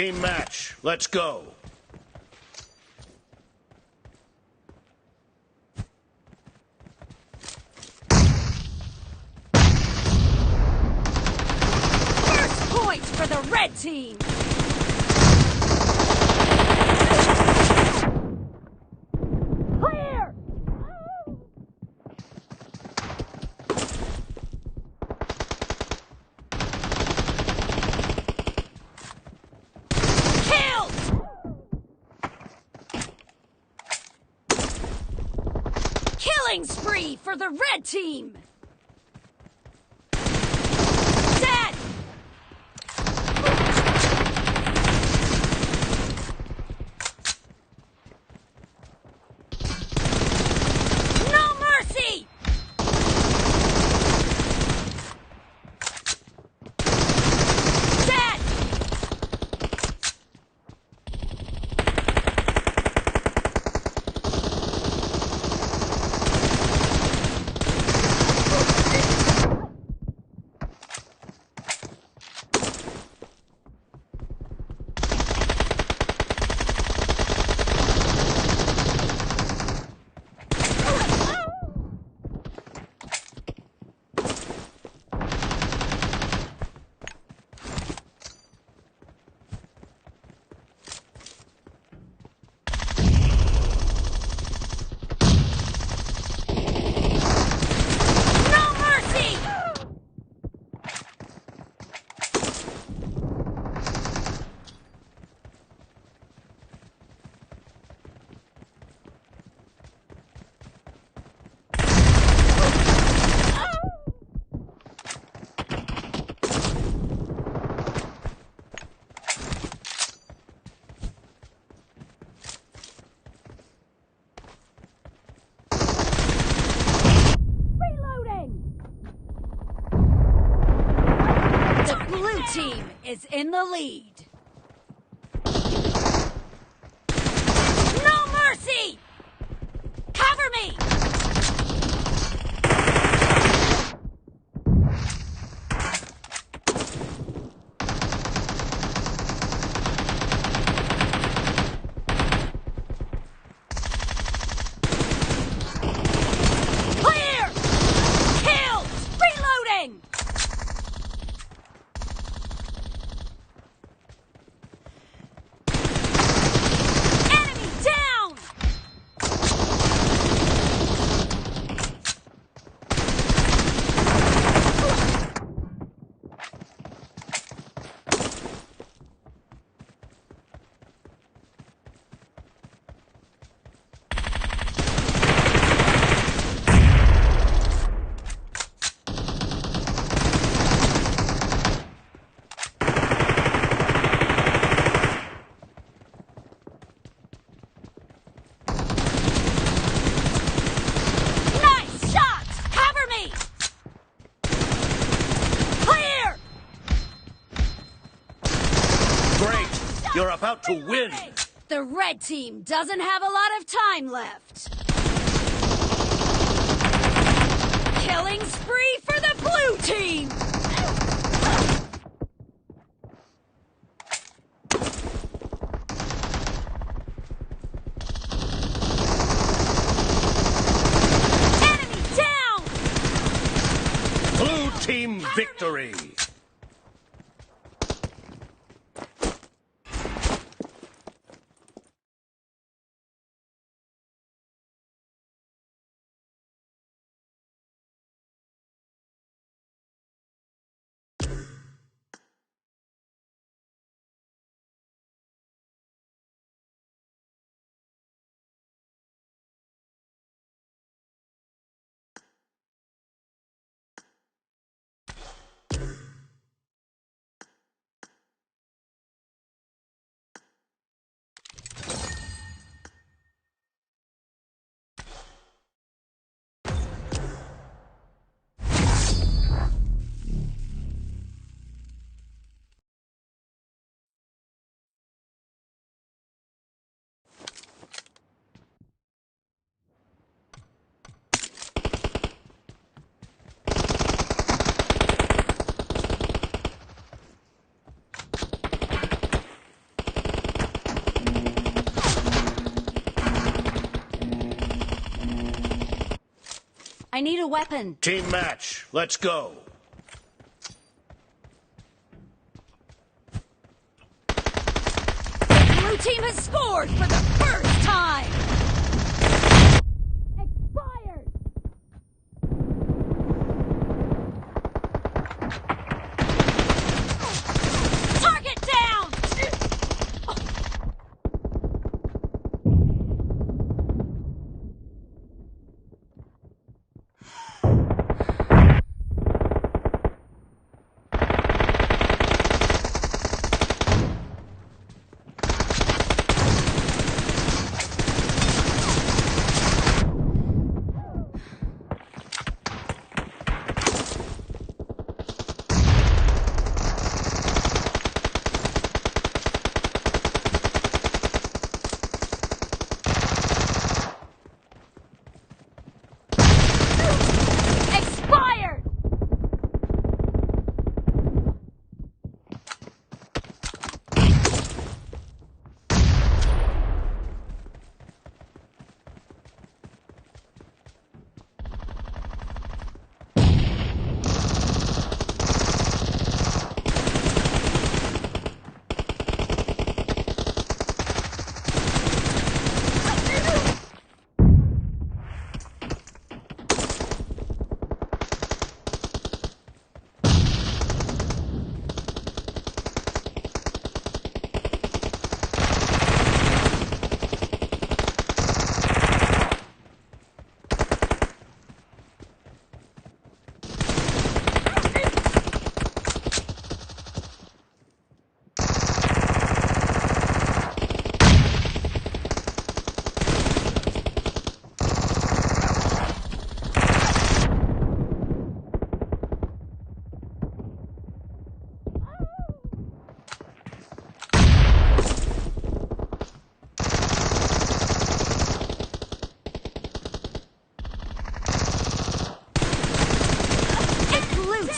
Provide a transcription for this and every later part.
Team match. Let's go. First point for the red team. Clear. Killing spree for the red team! Dead! No mercy! Dead! Team is in the lead. No mercy! Cover me! Clear! Killed! Reloading! You're about to win! The red team doesn't have a lot of time left. Killing spree for the blue team! Enemy down! Blue team victory! I need a weapon. Team match. Let's go. Blue team has scored for the first time. Expired. Target down.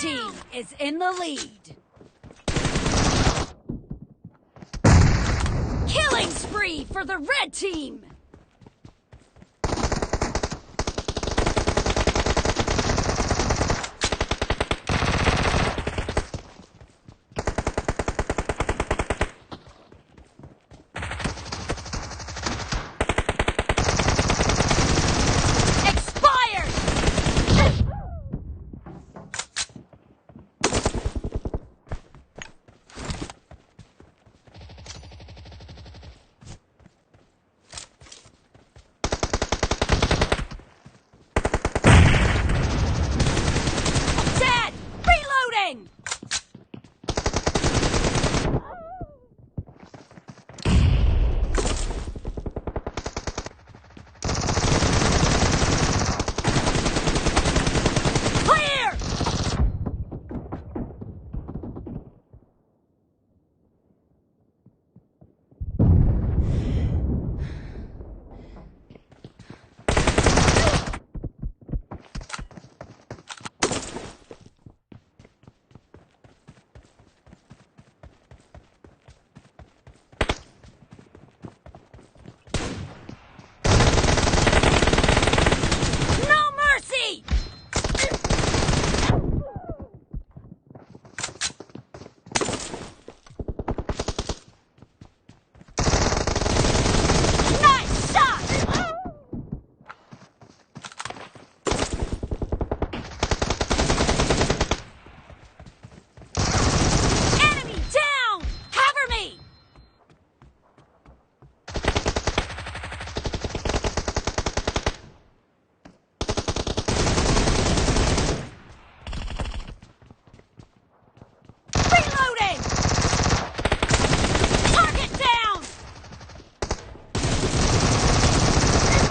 Team is in the lead. Killing spree for the red team.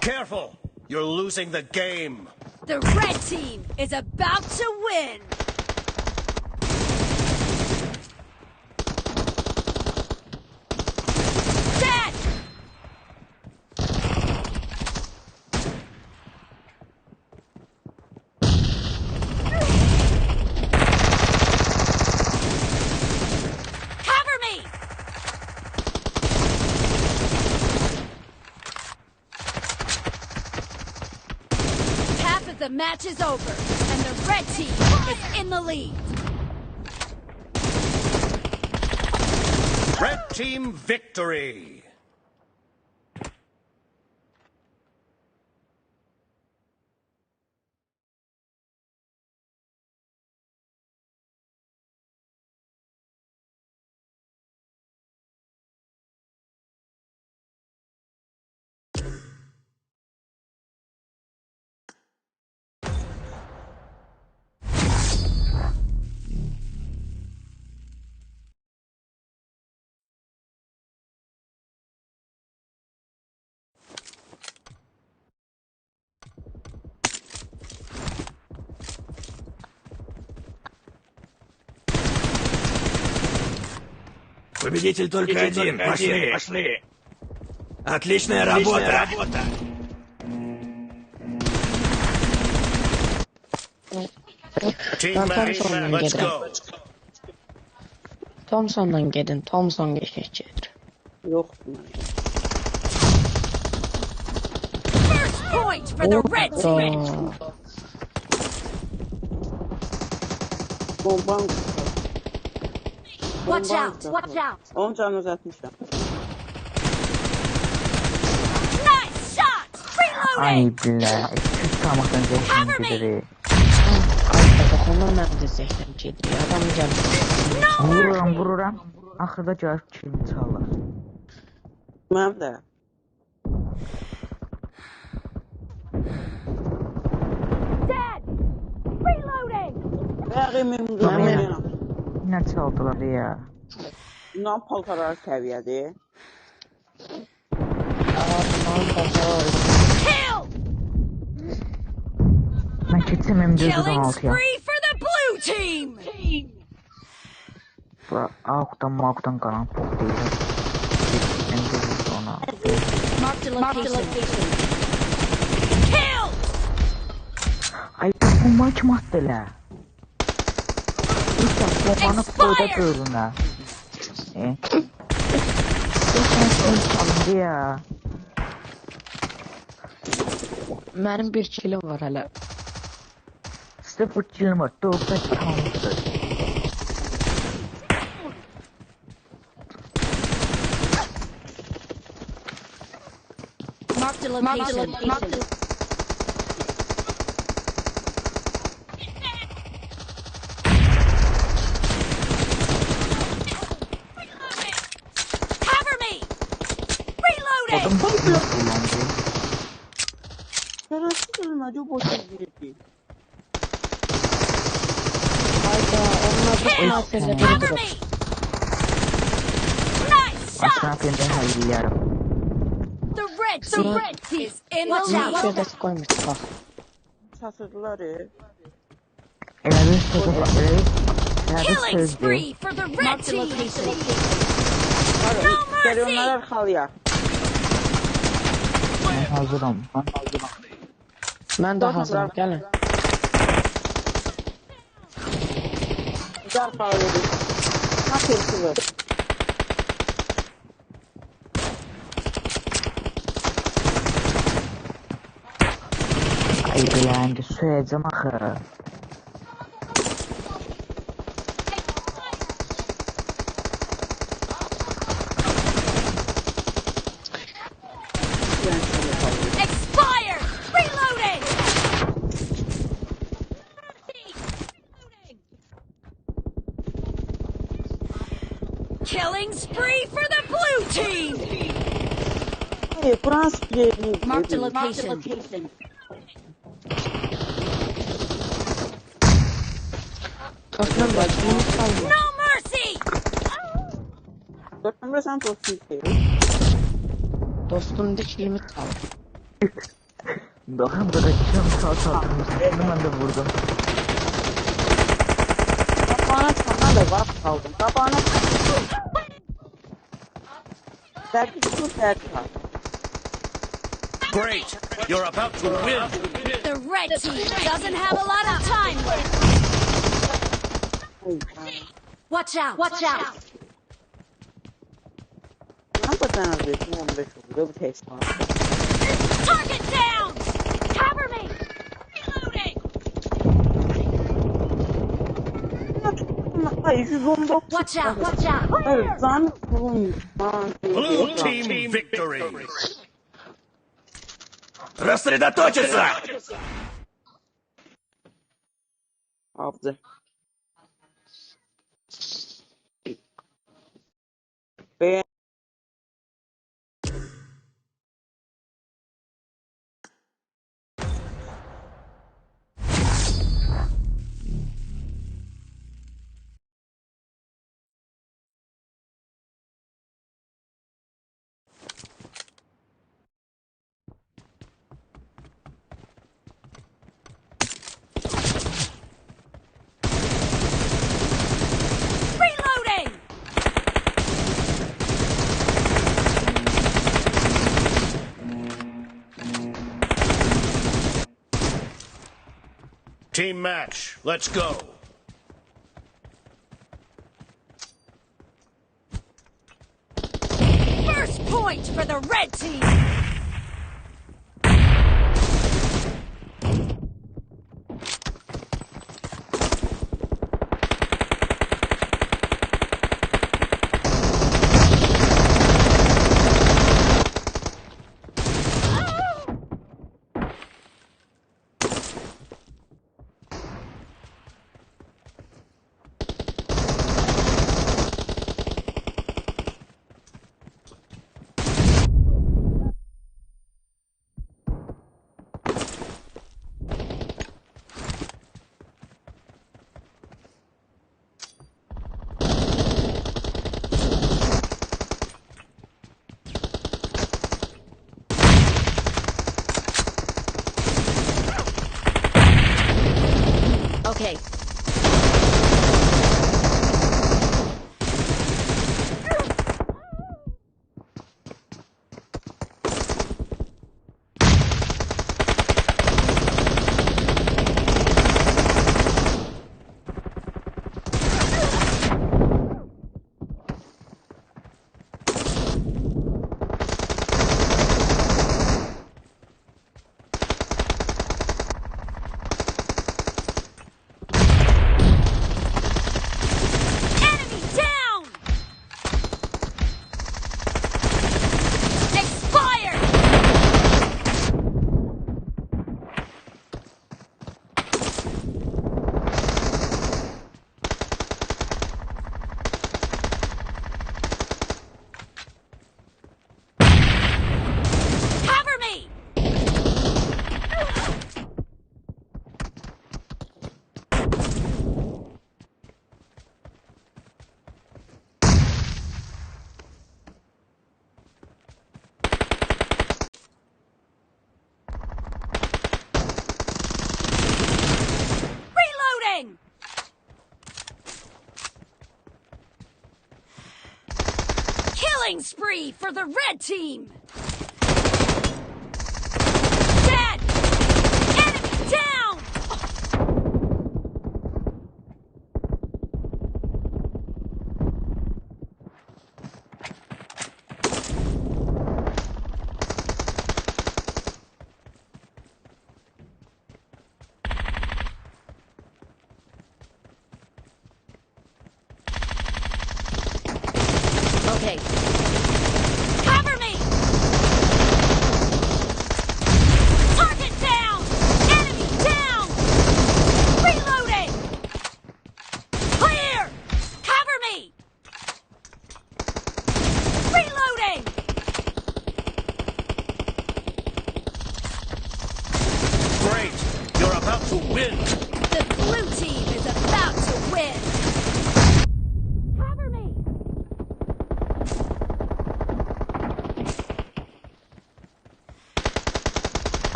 Careful! You're losing the game. The red team is about to win. Dead! Cover me! Half that the match is over, and the red team is in the lead. Red team victory! Победитель только один. Пошли. Отличная работа. Team match, let's go! Thompson'dan gedin, Thompson geçecekdir. Yok. First point for the red team. Bombam. Watch out. 10 can uzatmışım. Nice shot. Ay Reloading. billah, tutamadan Cover me. geçtim Ay, ondan ben de zehirleyeceğim. Adam geldi. Vururam. Axırda gəlib kilimi çalır. Mənim də. Dead. Reloading. Rəqimim Nə çaldılar ya? bundan paltarlar səviyyədir. Kill. Mən keçim Killing M416 ya. spree for the blue team. Bura Avqdan qalan pok deyil. M410. Marked a location. Kill. Ay bomba kim attı elə? İşte bombanı koyda görünə. Çalındı ya. Benim bir kilim var hala. 0 kilim var. 4 çalındı. Marked a location. Cover me. Reloading. Şərəfsiz ölmədi, o boşa girdi. Hayda, onlar bu Kill. mesele Cover bir me. Nice shot. Aşkına filmden hayırlıyorum. The red team is in the lead. şördesi koymuş bak. Çatırdılar. Elə bir sözü var. Elə bir Killing sözdür. spree for the red team. Gəl onları arxalayaq. Ben hazırım. Ben de hazırım, gelin. Biz arxalayırıq. Nasıl kızır? Ay beləndi, söyleyeceğim axı. Expired. Reloading. Killing spree for the blue team. Frans yerini. Marked a location. Dostum bak, bunu çalma. No mercy. Dörtümdə sən dostum deyil. Dostum dikilimi çal. Bakın burada kim sağ saldırmışsın. Bunu ben de vurdum. Kapağına çıxana da var qaldım. Kapağına Belki bu sert var. Great! You're about to win! The red team doesn't have a lot of time left. Watch out. Ben bu tane bir 15 oldu bu test var. Target down. Cover me. Ay 219. Watch out! Watch out! Evet, zahmet bulunmuş. Blue team victory. Рассредоточиться! Yaptı. Beğen. Reloading! Team match. Let's go. First point for the red team! Okay. Enemy down! Expired! Cover me! Reloading! Killing spree for the red team! Dead! Enemy down! Okay. Cover me! Target down! Enemy down! Reloading! Clear! Cover me! Reloading! Great. You're about to win. The blue team is about to win! Cover me!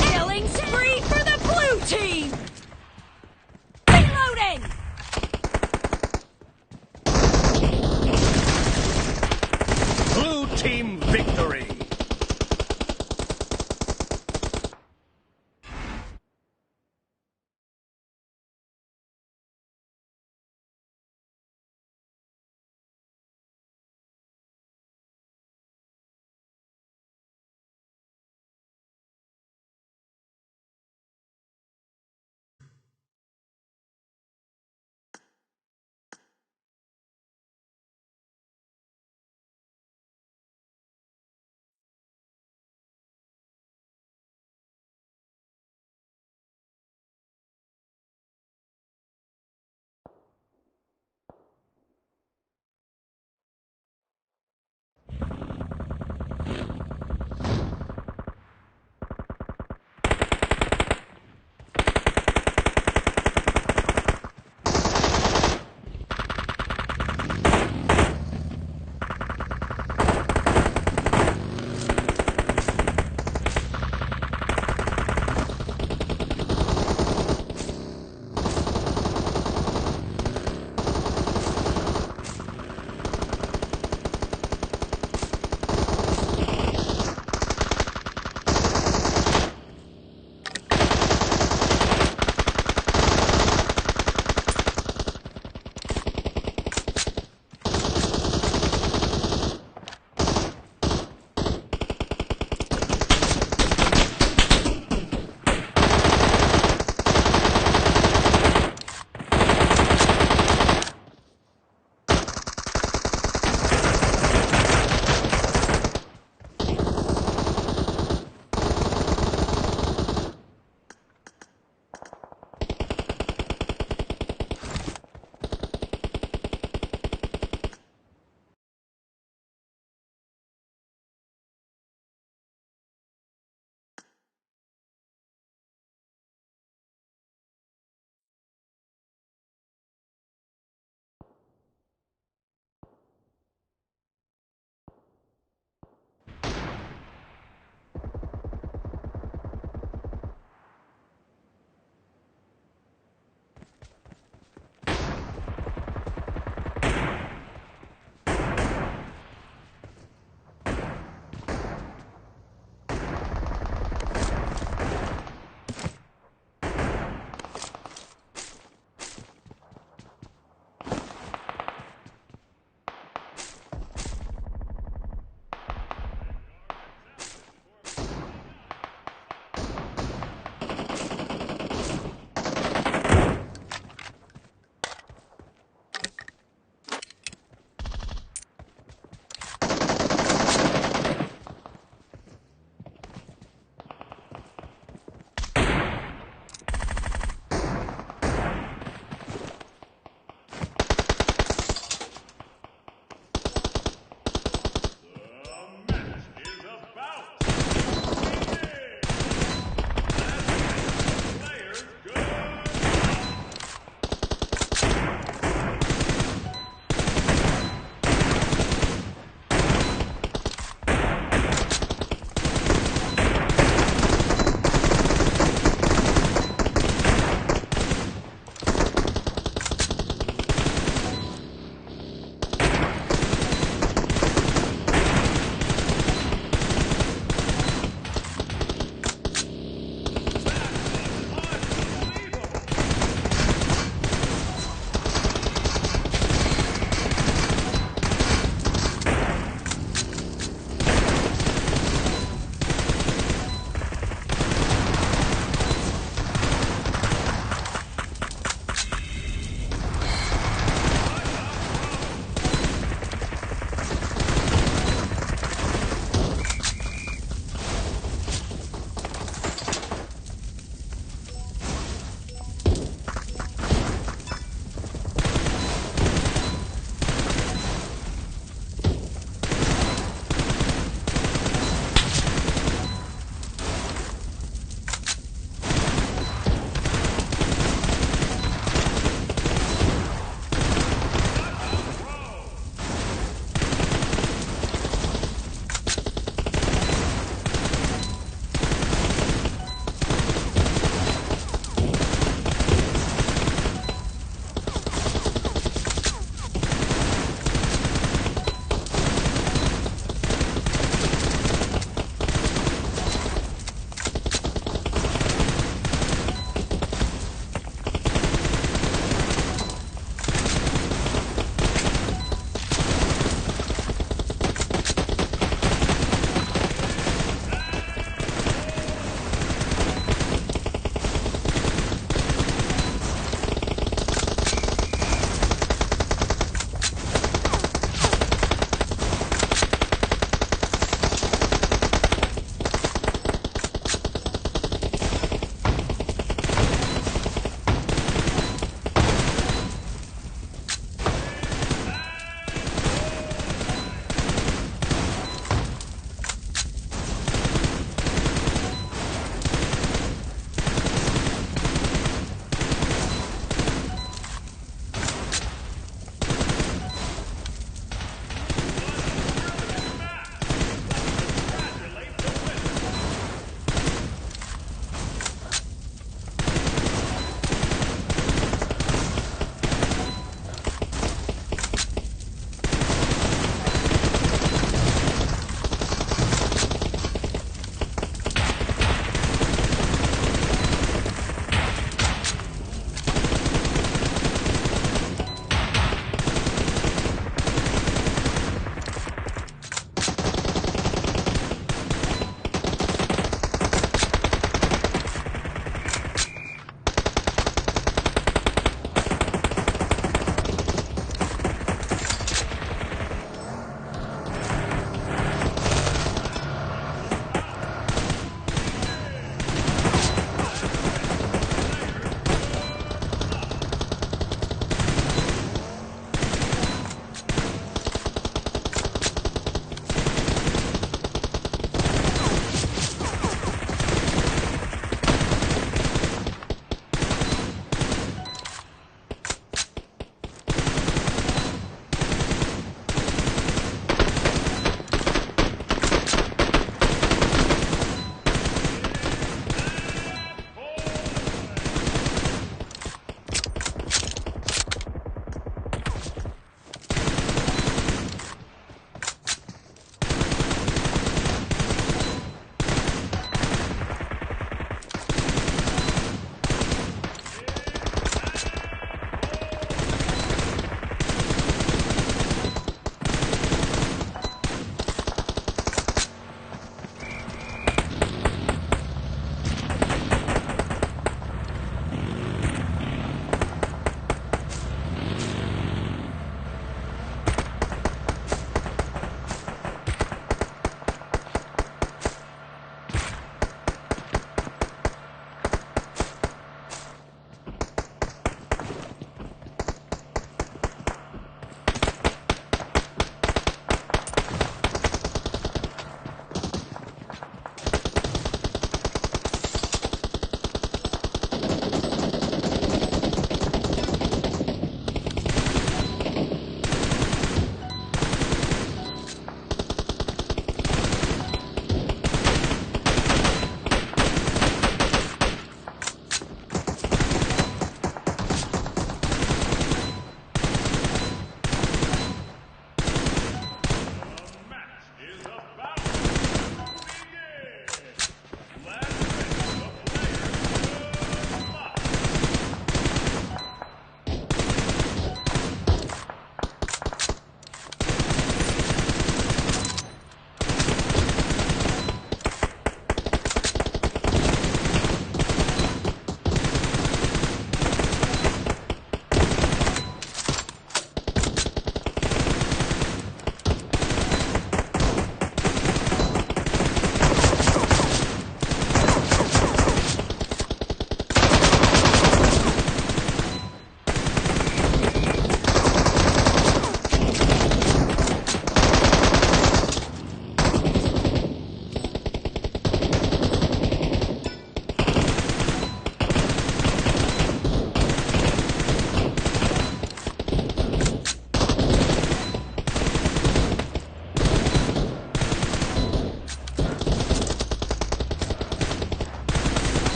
Killing spree for the blue team! Reloading! Blue team victory.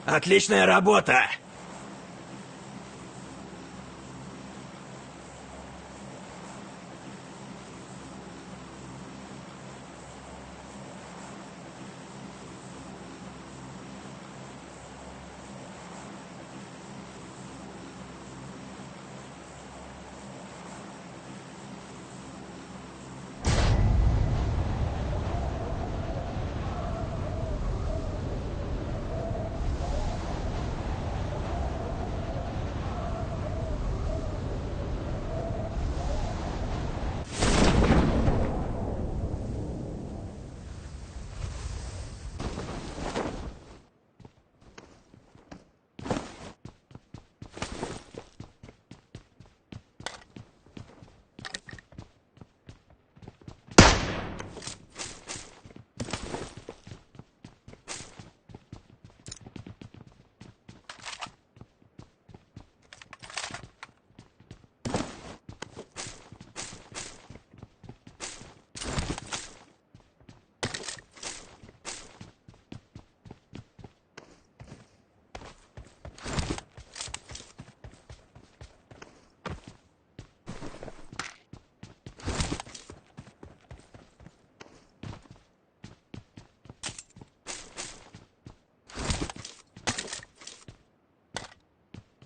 Отличная работа!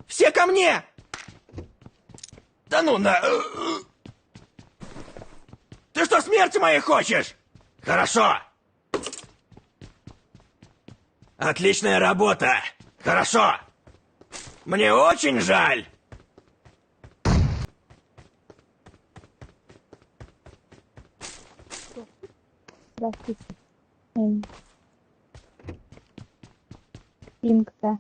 Все ко мне! Да ну на... Ты что, смерти моей хочешь? Хорошо. Отличная работа. Хорошо. Мне очень жаль. Здравствуйте. Пинг-то.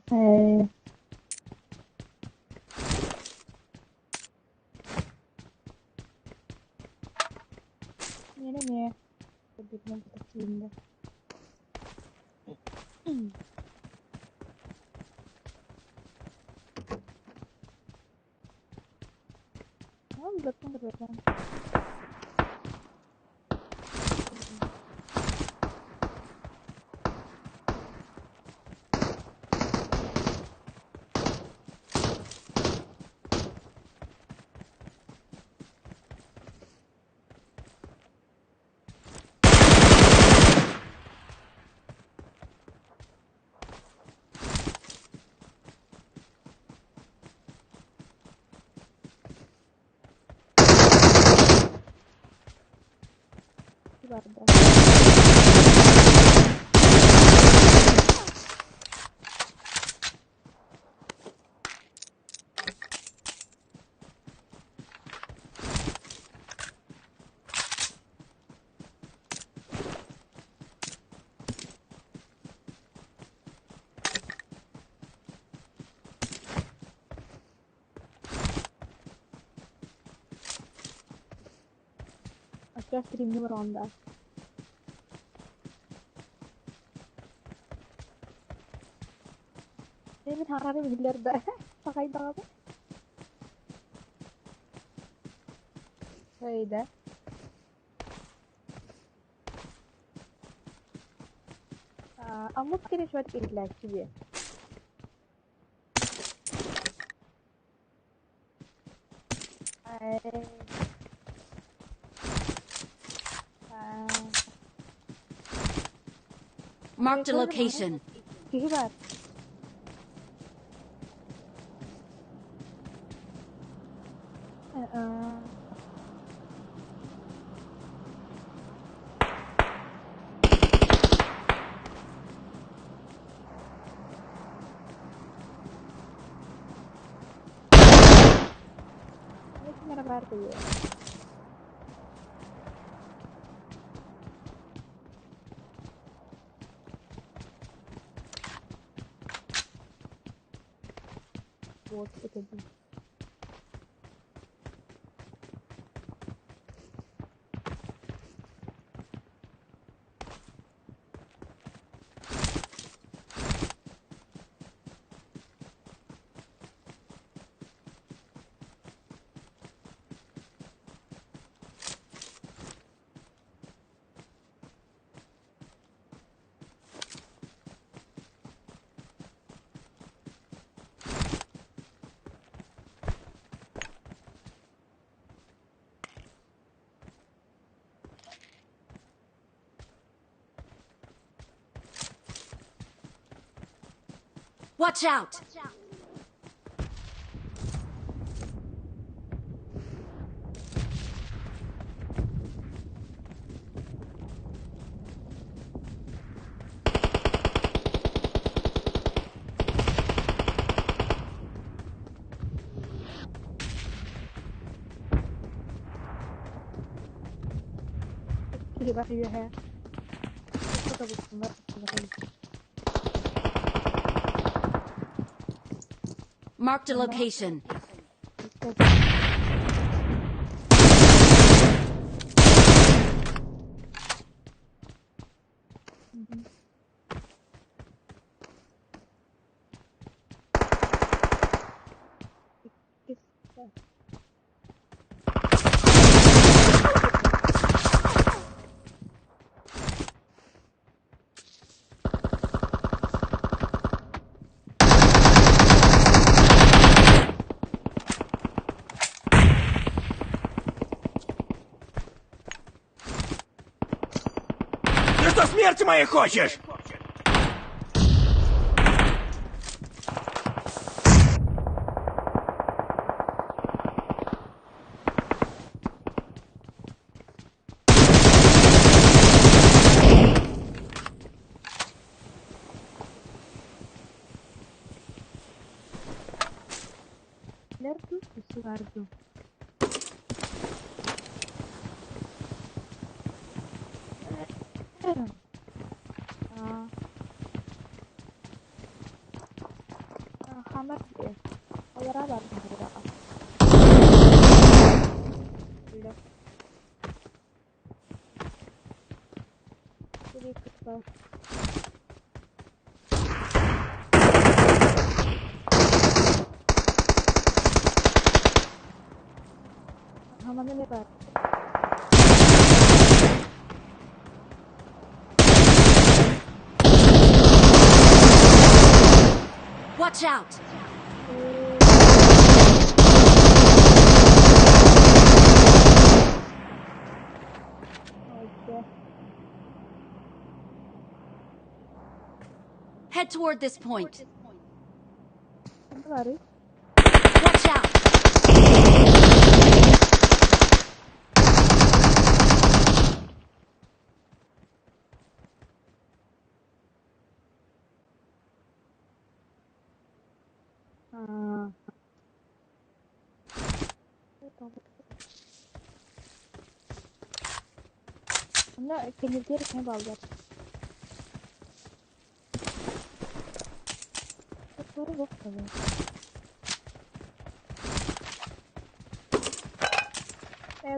Не-не-не. Обидно будет сильно. Ну, закон. Guarda. Сейчас стримим ронда. Ini harapnya bener dah. Pakai apa? Öyle. Ama kere şöyle bir gibi. Marked a location. Kiki var. Merhaba arkadaşlar. Вот это. Watch out! Hebat juga ya. Itu bagus banget. Marked a location. Ты что, смерти моей хочешь? Nerdu, Suardu. Hammer ya. Ayar apa berapa? Jadi kita hammernya lebar. Watch out! Head toward this point. Lari. Watch out! Anda kenyir kayak bawah. Baru bokeh.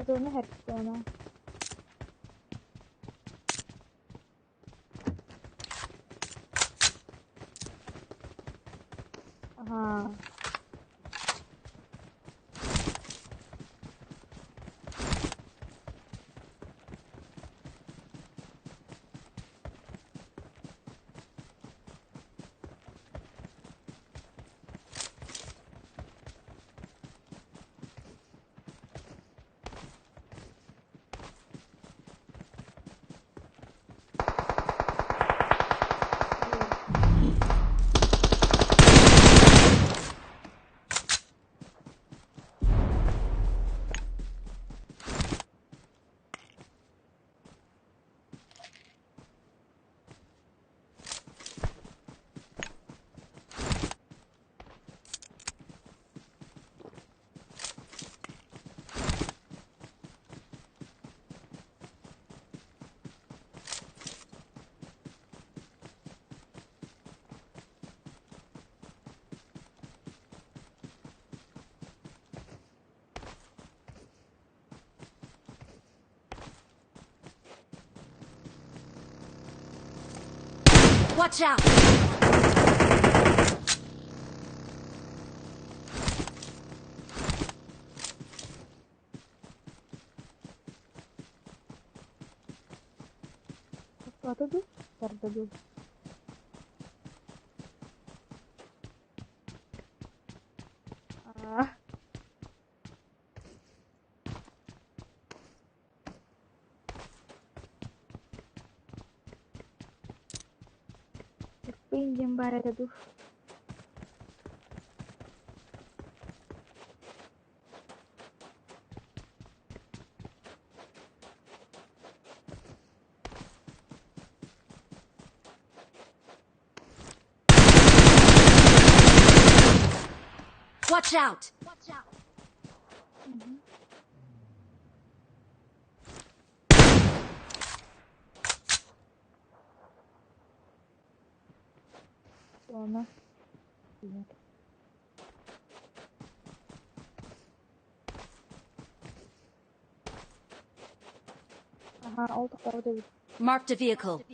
Zona her zona. Aha. Watch out! Sesuatu tuh, serta dulu. Pinjam baret tuh. Watch out! Sonra. Diğer. Aha olduk orada bir. Marked a vehicle.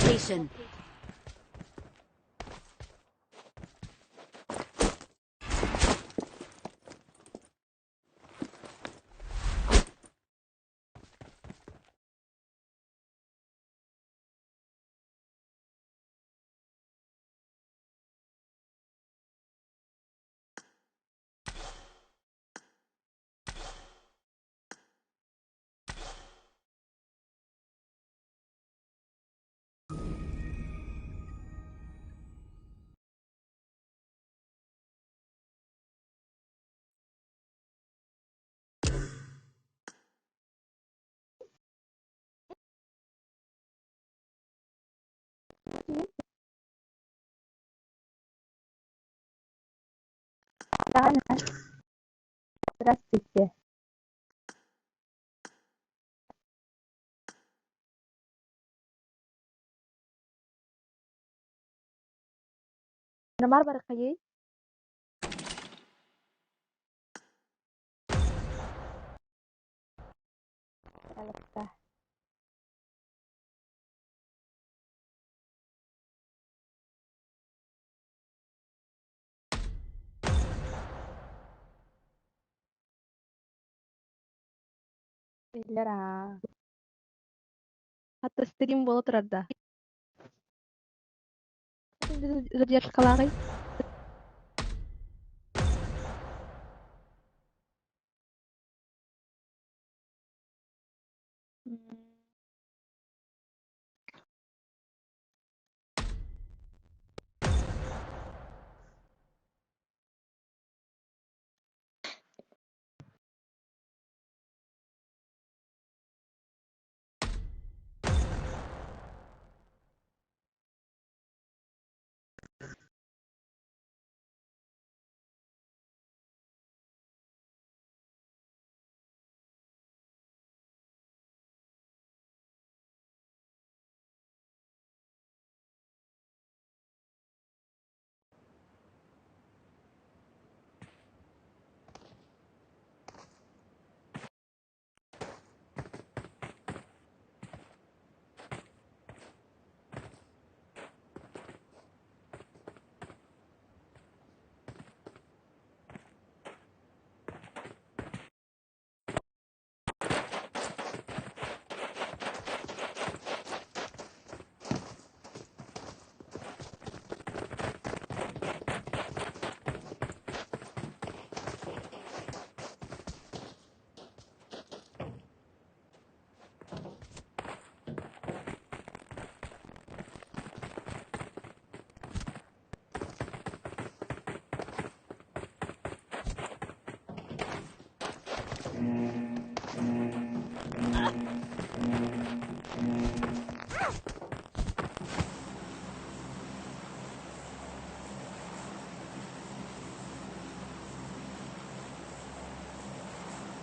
Location. Здравствуйте. Nomor berkali. Alta. Illera. Atau stream боло турар да. Задержка лагай.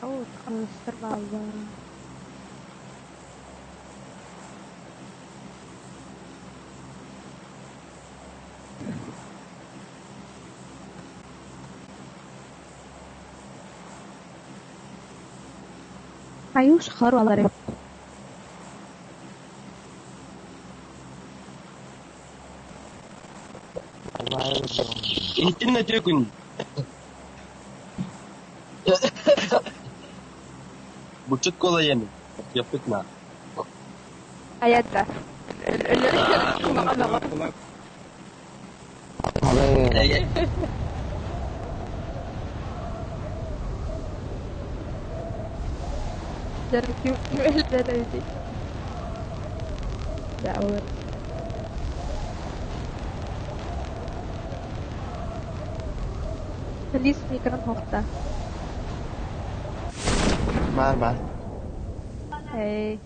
Oh, terbawah. Ayo sekarang lah. اهتمنا تيكن buçuk kola yemin. Yaptık mı? Ayatlah. Dari dari Dawet. Please mikron hokta. Var. Hey.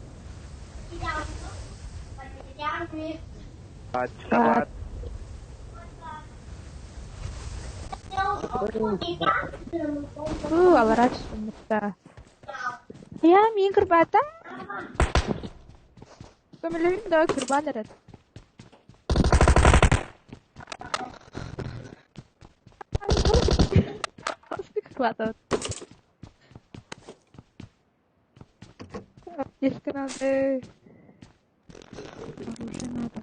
Kapat. Avaraj umutta. Ya, min kerbata. Pemilihan dah kerban eret. Pasti kerbata. Diskenal deh. Harusnya nada.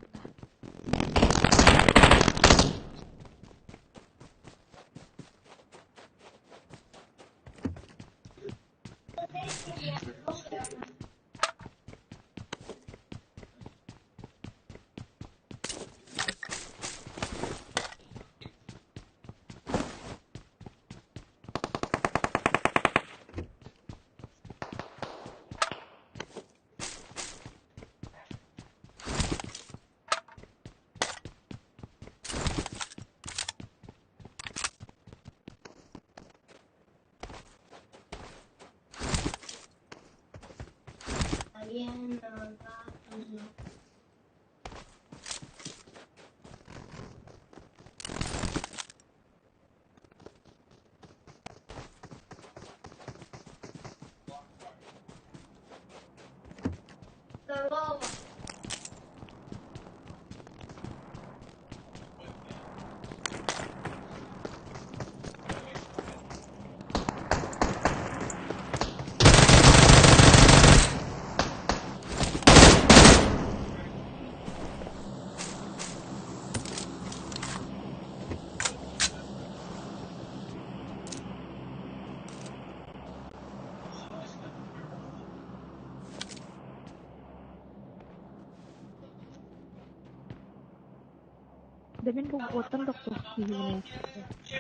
Demin buatan dokter gini.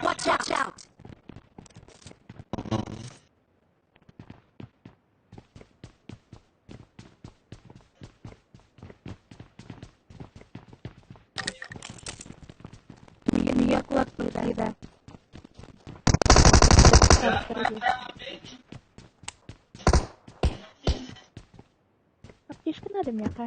Watch out! Dia kuat kita. Apis kan ada mereka.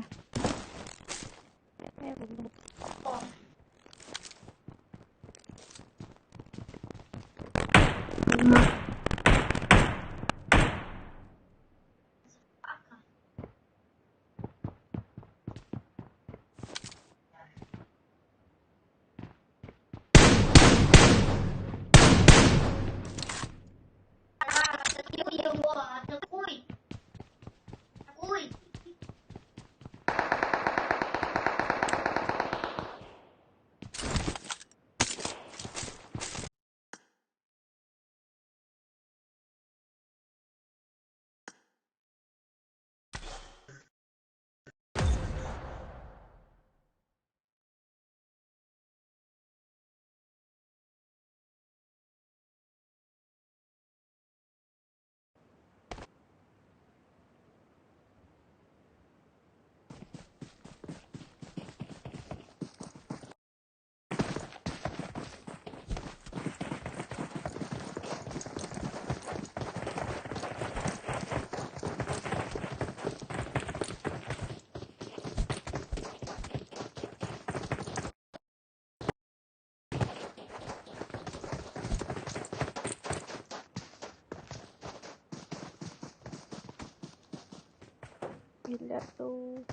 Gila tuh.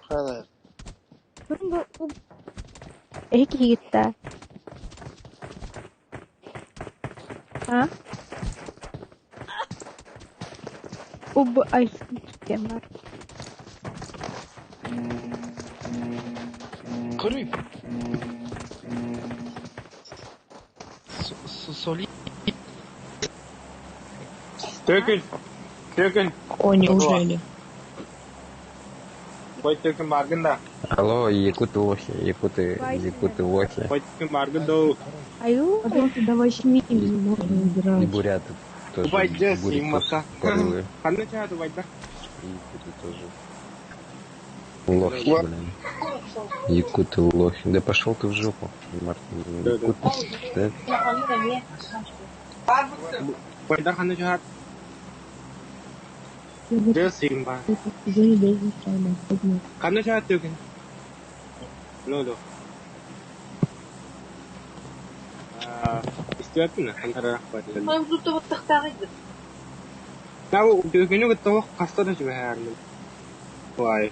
Kada. Turun bu. Kita. Hah? Bu ice gamer. Koruy. Soli. Tökün. Tökün. О, неужели? Koy tökün margında. Алло, якуты лохи, якуты лохи. Koy tökün margında. Ayo. Давай сними, можно И играть. буряты тоже. Убайджа Бурят симмака. первые. Kanne çağırdı bayda. И якуты тоже. Лохи, блин. Якуты лохи. Да пошел ты в жопу, Мартин. Якуты, да? Bayda kanne çağırdı. Simba. Зоне должен прямо поднять. Kanne çağırdı tökün. Lolo. İstiyorsun mu? Antara bakın. Ben burada baktıktaydı. Ya bu tökünü gittik kasta da çıkıyor her gün. Vay.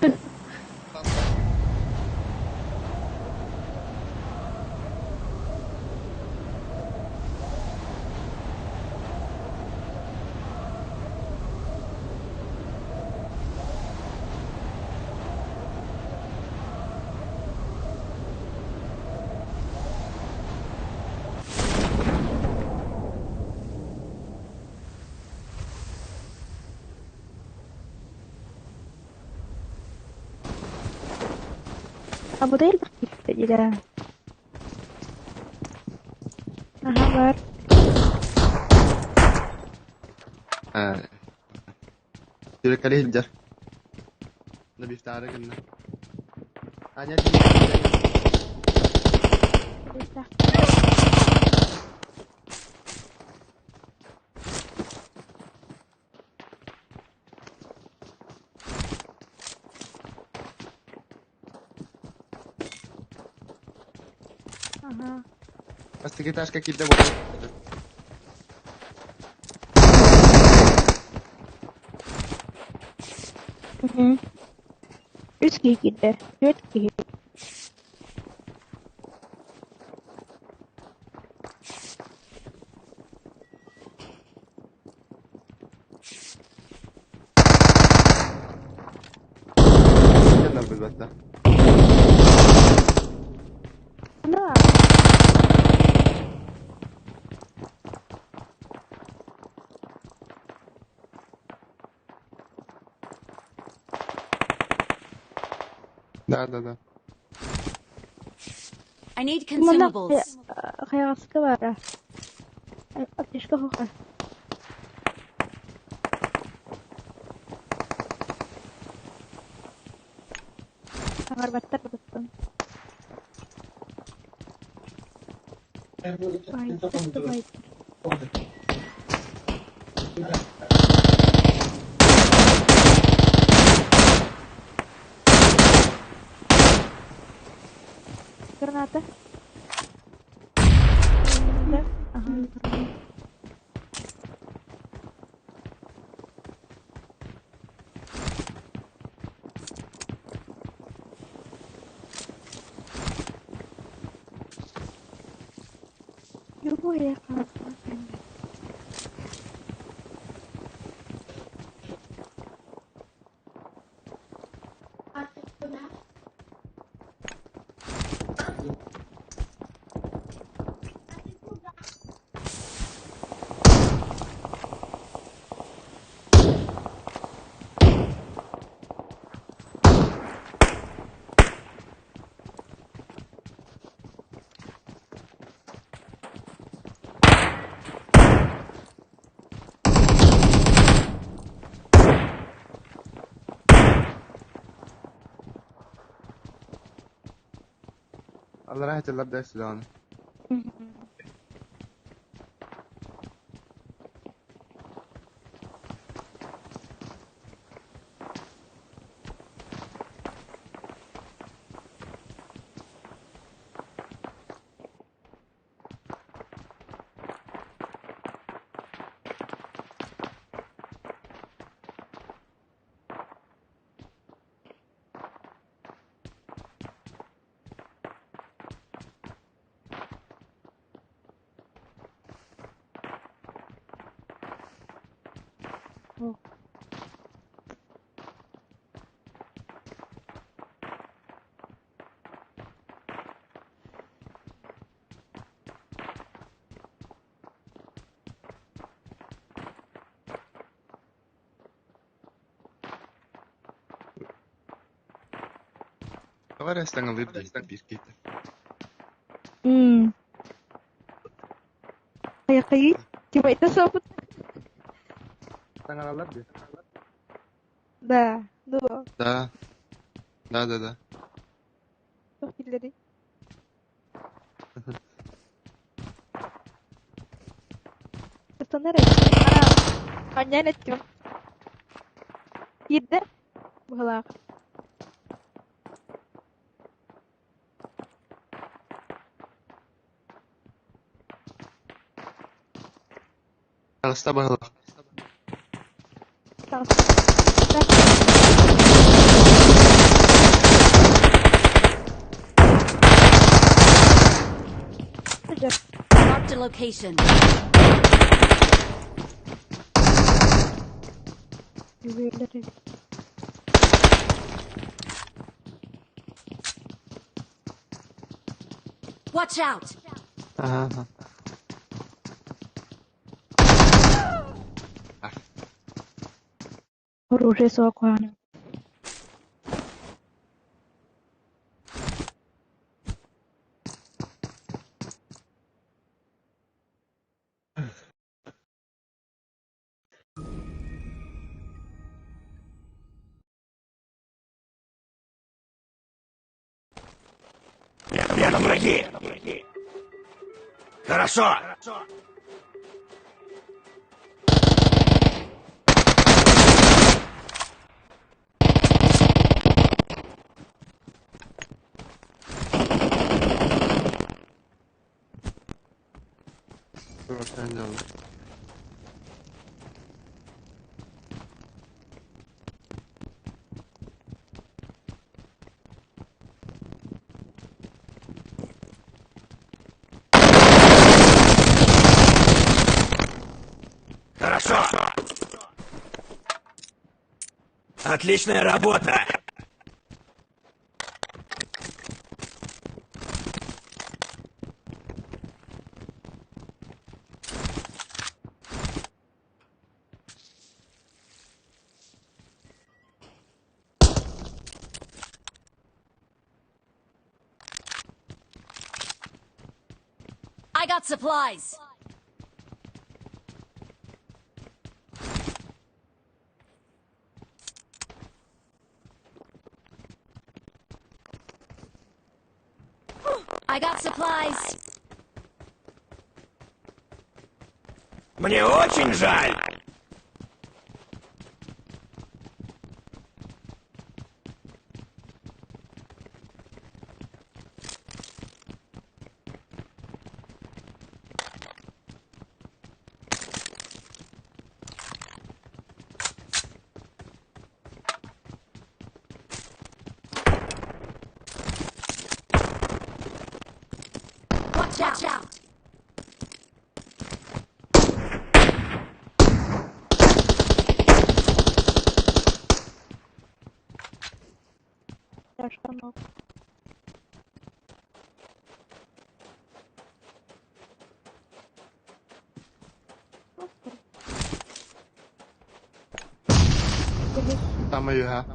Bu değil bak gitti gida. Aha var. Tidak kali hijau. Lebih setara kena. Hanya di. Bisa. Aha. Pasti kita harus ke kita boleh. Üç kişi gitti. Dört kişi. Kita berbeda. Ne? Da. I need Mana consumables. kayak sıkı var ha. Ateş kafa. Sangar batar betul. Baik. Granata. Aha. Yok bu ya kalsın. Allah rahat Allah da silahını. Oh. Var ya sen alır değil bir git. Kayak cuma itu sebut Sen alır değil. dah tuh Da. tuh jadi sebenarnya hanya itu tidak boleh Al sabah. Marked a location. Watch out! Aha. Oruje soğukhanı. Рядом враги! Хорошо! Sen de al. Хорошо! Отличная работа! I got supplies. I got supplies. Мне очень жаль! Watch out! Yaşlanmak. Tama yun ha.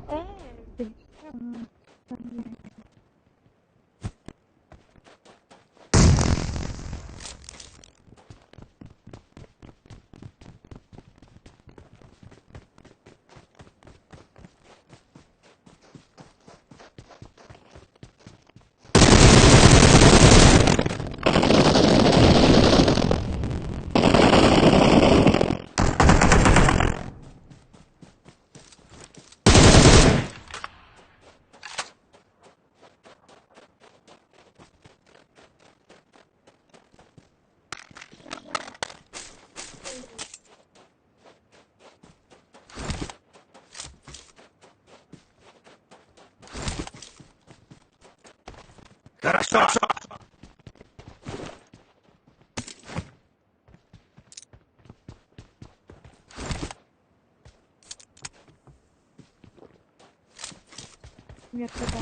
Смерти, да.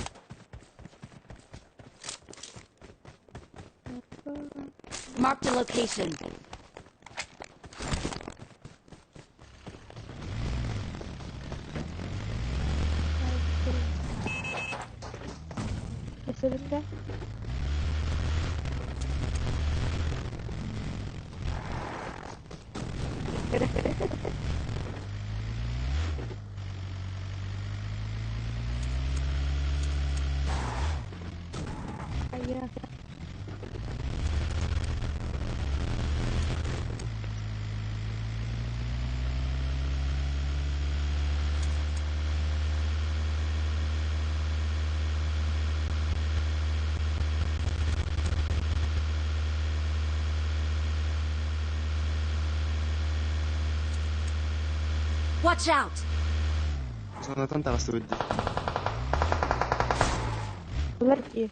Marked a location. Kesilinde. Hayır. Watch out! Sonradan tavsiye edildi. Bunlar iyi.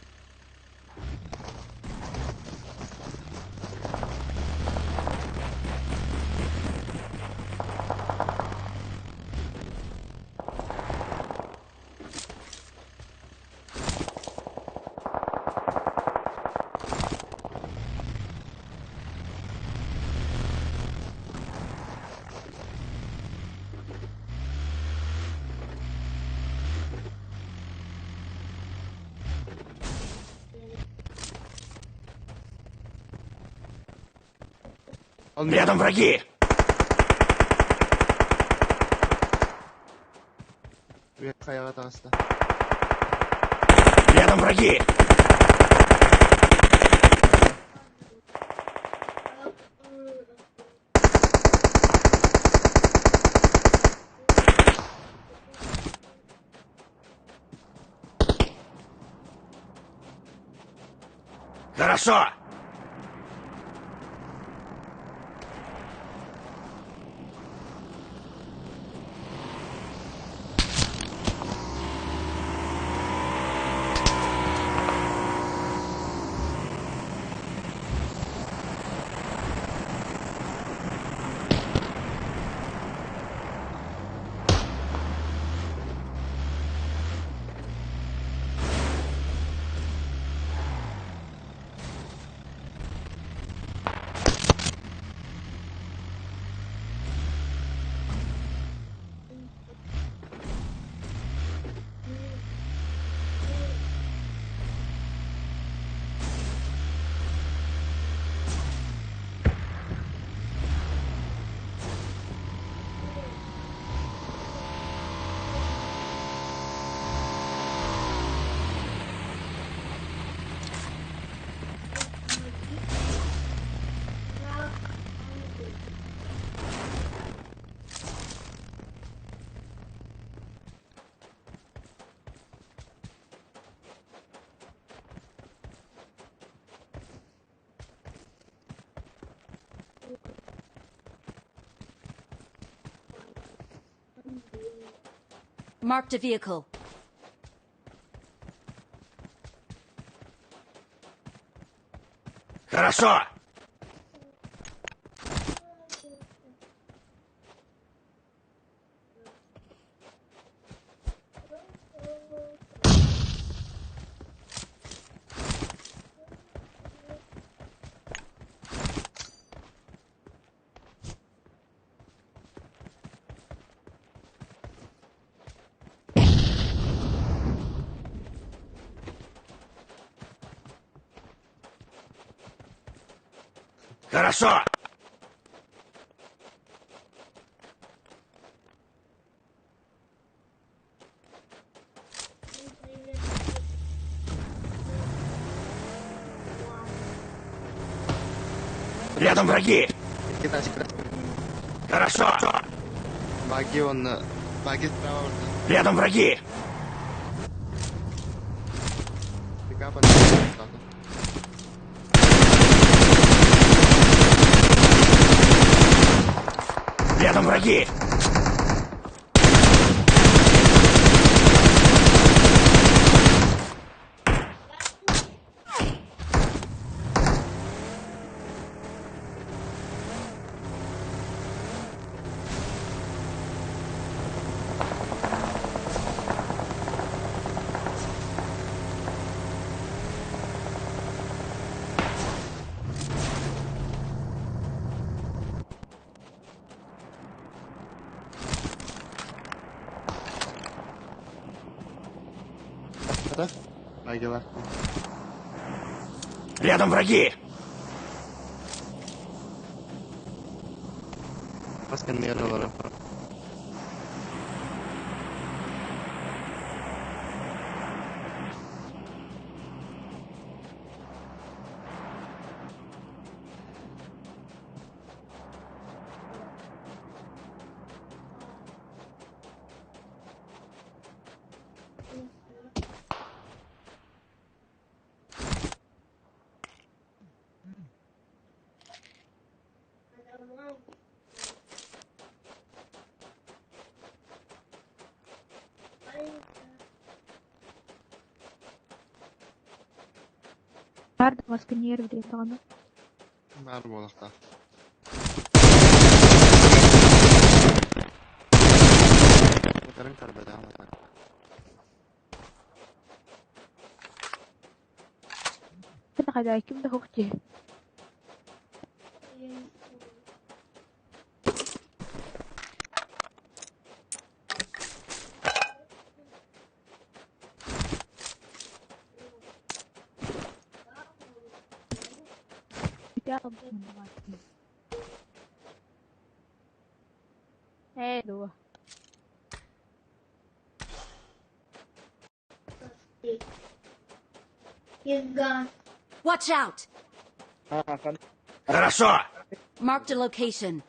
Рядом враги! Bir kayağa tavsiye. Рядом враги! Хорошо! Marked a vehicle. Хорошо! Хорошо! Рядом враги! Kita segera. Хорошо! Bagi onu. Bagi selalu. Рядом враги! Tiga apa? Рядом враги! да? Магиялар. Рядом враги! Паскан мералары. Nerede başka yer bile sana? Бар болақта. Көтерің карбеда. Sen kadar kim de hukçu. Ya Hello. Watch out! Хорошо! Marked a location.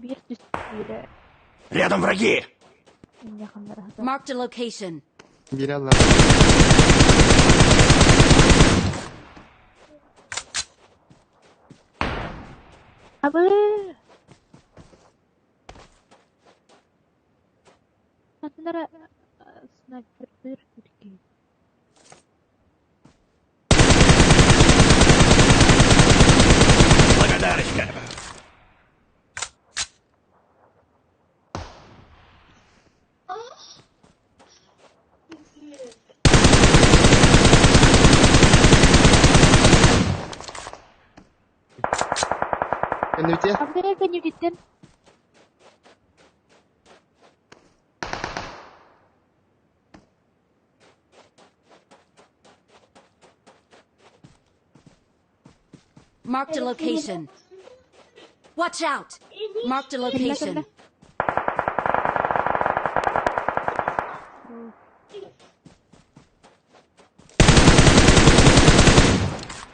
Bir üstüyle Рядом враги! yakınlara hazır. Marked a location. Бире алар. Abi. Hatlara sniper bir Türkiye. Благодарочка! Önüte. Abi can you return? Marked a location. Watch out! Marked a location.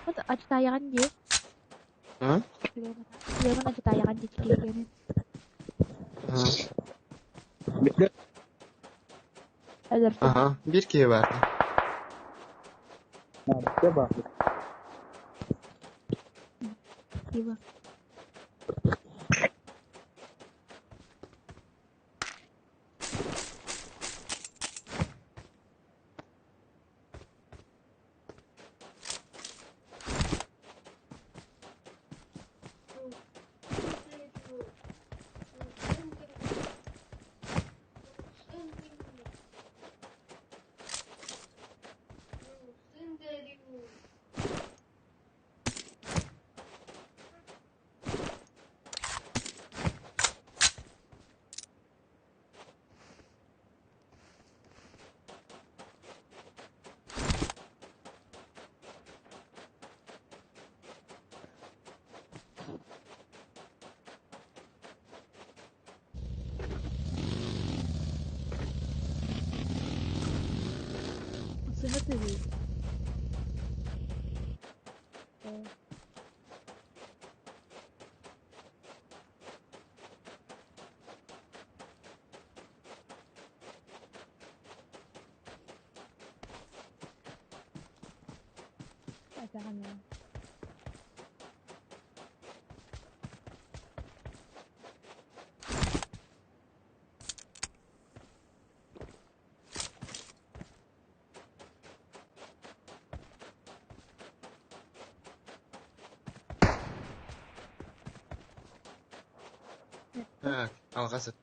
Hadi acı tayakan diye. Ha? Süleyman acı tayakan diye çıkıyor. Ha. Hazır. Aha. Bir kişi var. İyi bak. Sınıf değil. Jangan ya. Так, алғасы.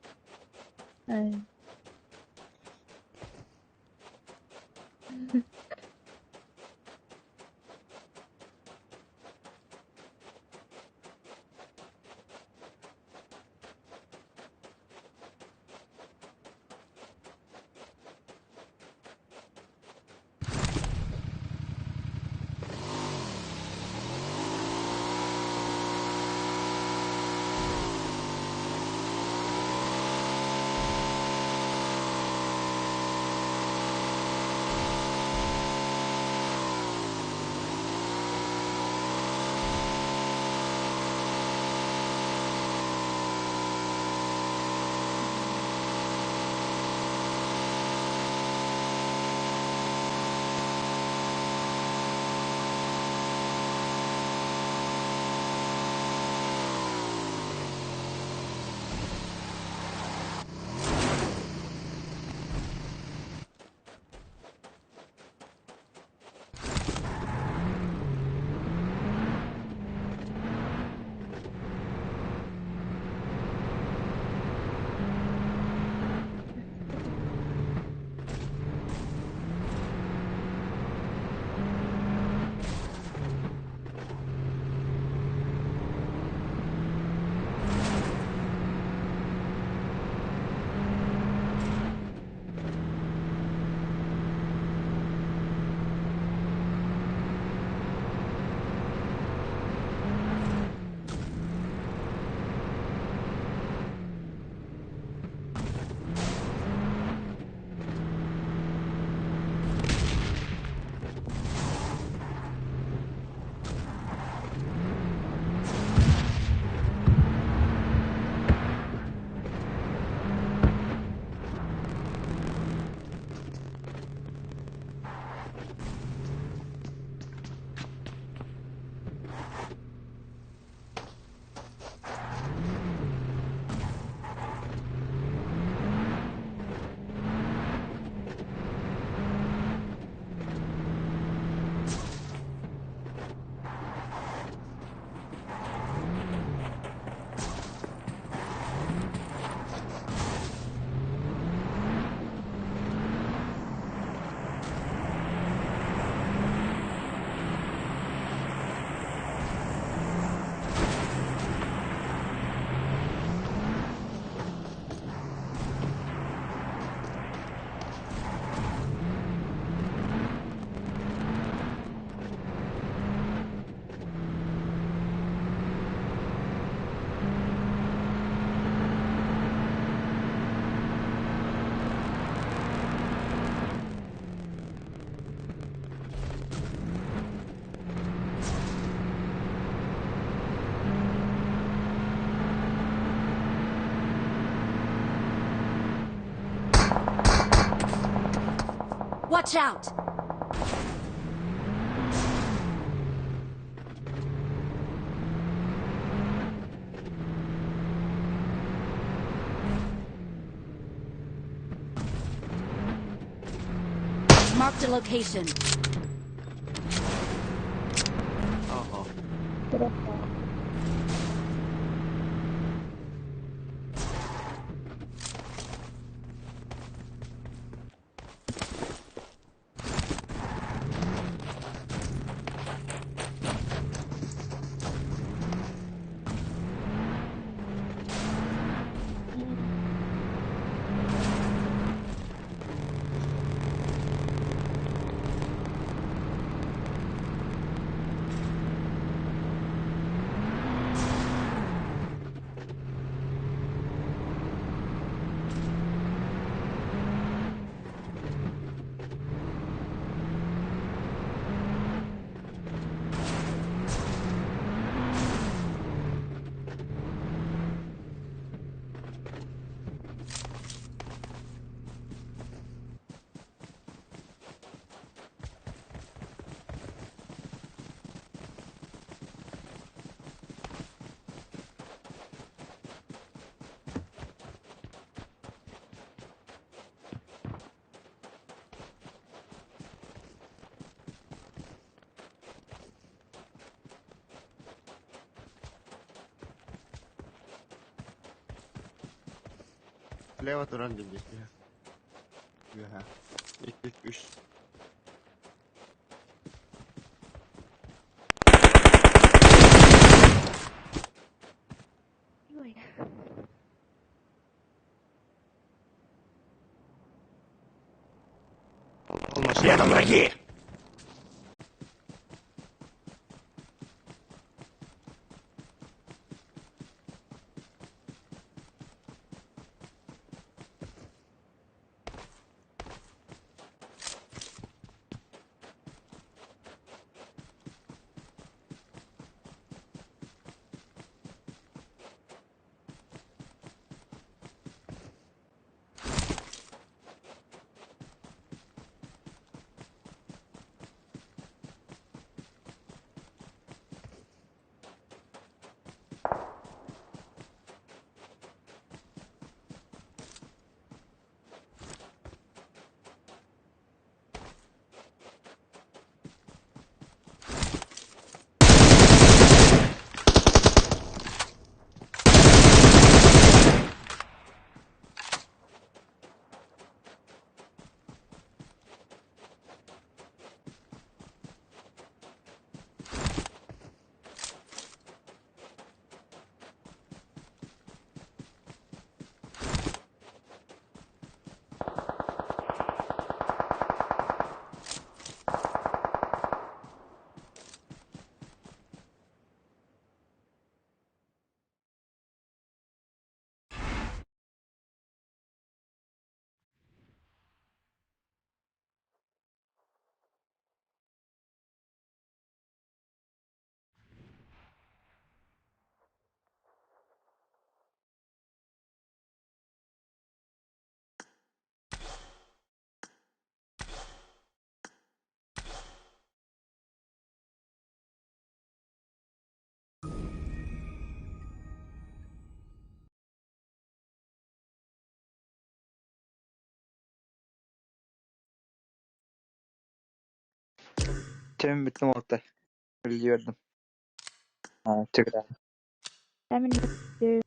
Watch out! Marked a location. Слева туран деньги. Ага. 2-3. Ой. Следом враги! Tüm bittim orta. Bilgi verdim. Ha, tekrar. Hemen bitti.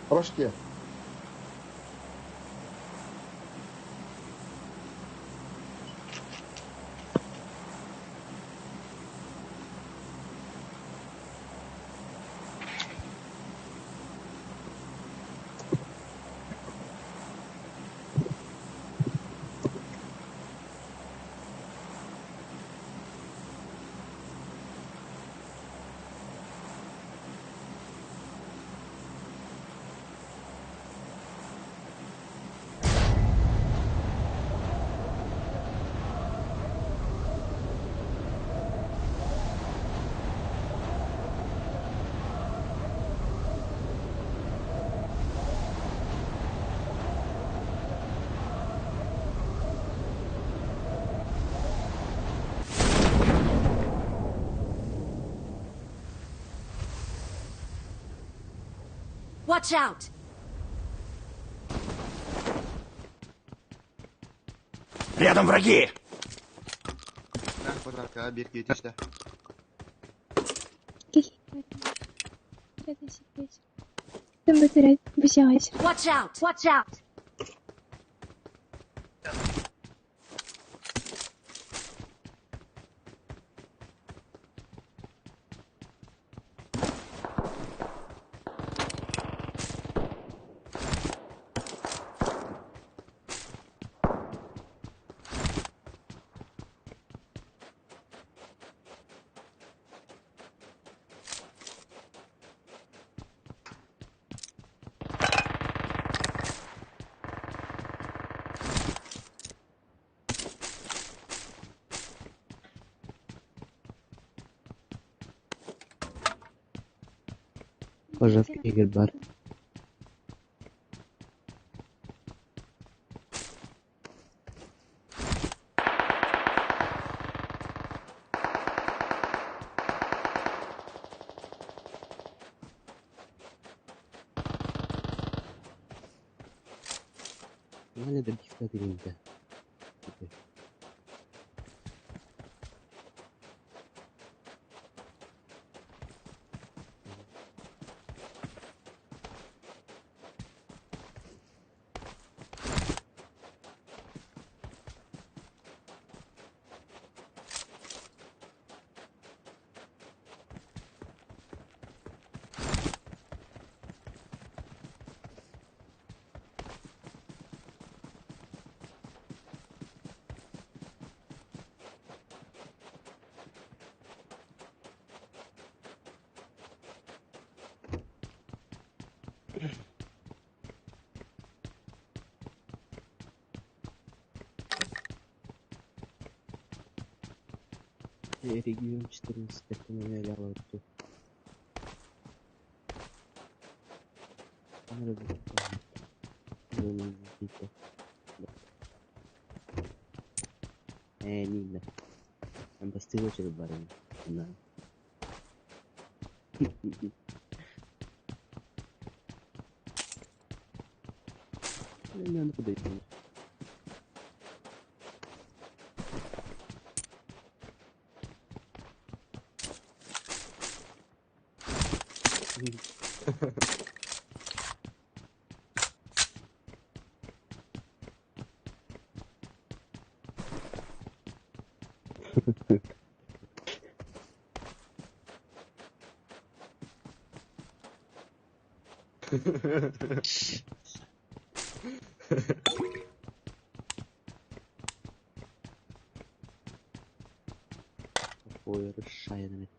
Прошки. Watch out! Рядом враги! Nah, fotoğrafı bir git işte. Watch out! Watch out! Пожалуйста, Игорь Бар. Mana da dikkat edin de. Регион 14 номер вот. Нина. Там постелил через барин. Да. Надо подойти. Ой, расшаянный.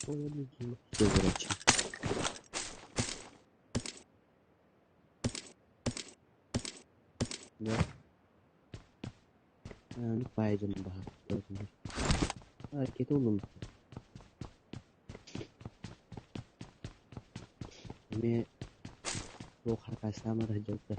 Ой, не все врачи. Да. Ну, пойдем, да. Kita oğlum. Ini lo harkasa marah juga.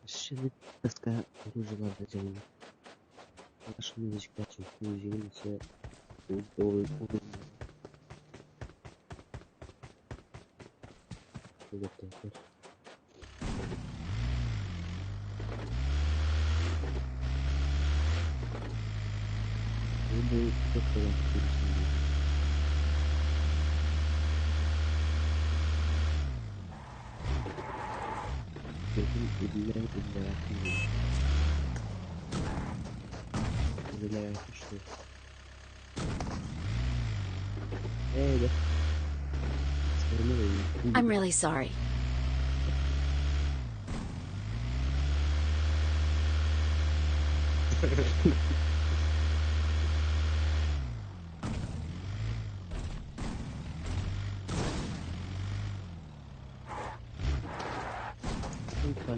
Şimdi başka projelerde canım. Başka müzik açın. Müziğin ise doğru. Evet. Bu çok kolay bir şey. Jadi dia tidak I'm really sorry.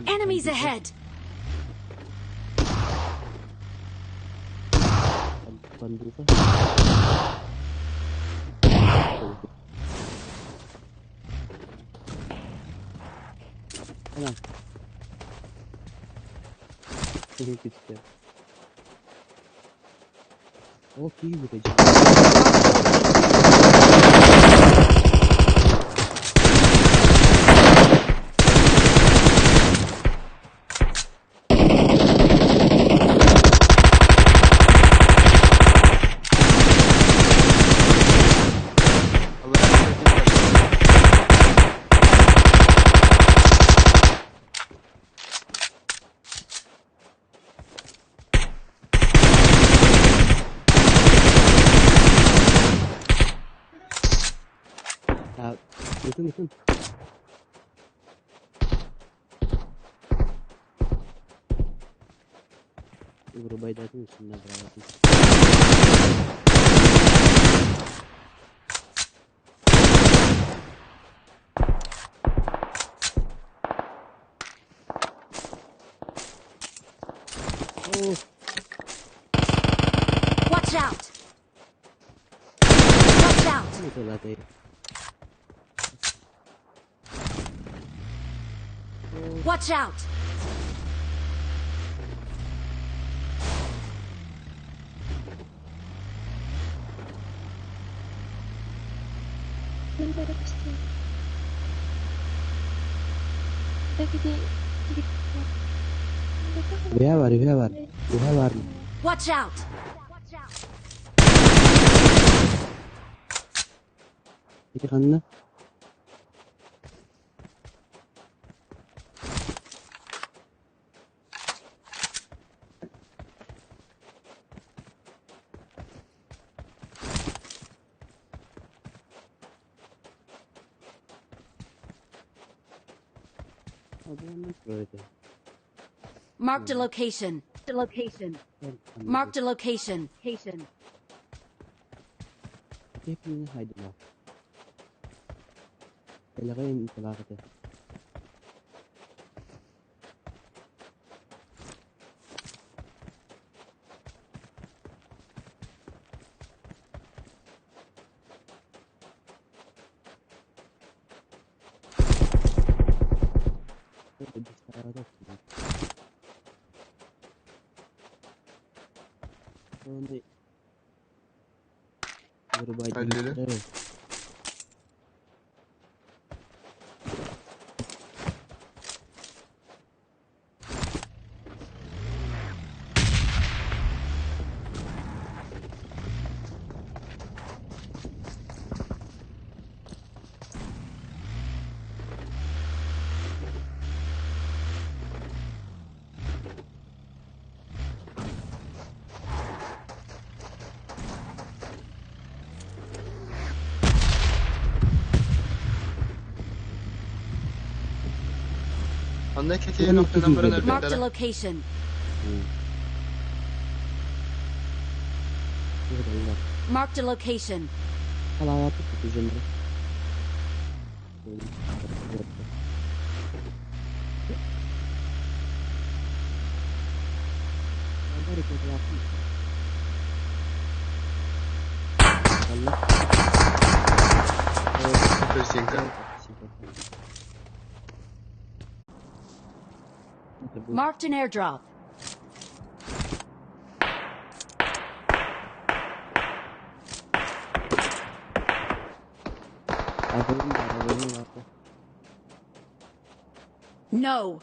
Enemies ahead! Gitti. O iyi vuracak. Ya yakın. Vurbayı da atın üstünden bırakın. Watch out! Watch out! Ito natin. Watch out! Guha var. Watch out! İki kanına. Marked a location. Marked a location. Hepinizi haydi bak. Elagayın intilakıda. Halleri. Andaki şeyin noktadan buraya Marked a nerede? location. Marked a location. Halavati tutacağım. Marked an airdrop. No.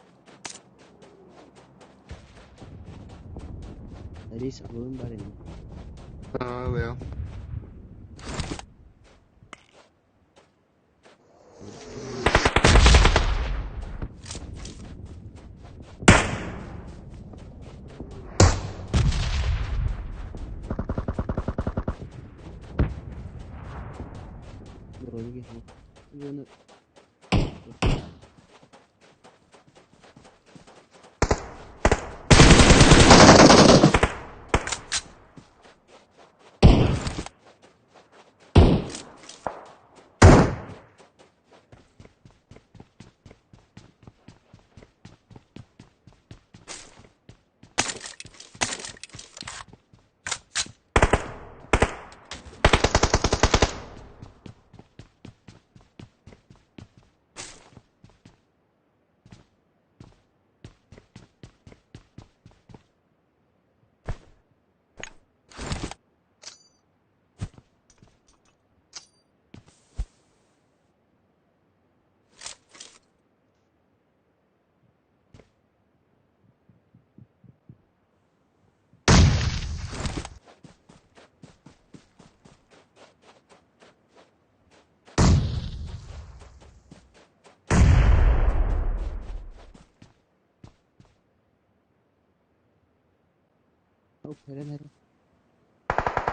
Alice, bulun bari. Aa, Leo. Bunu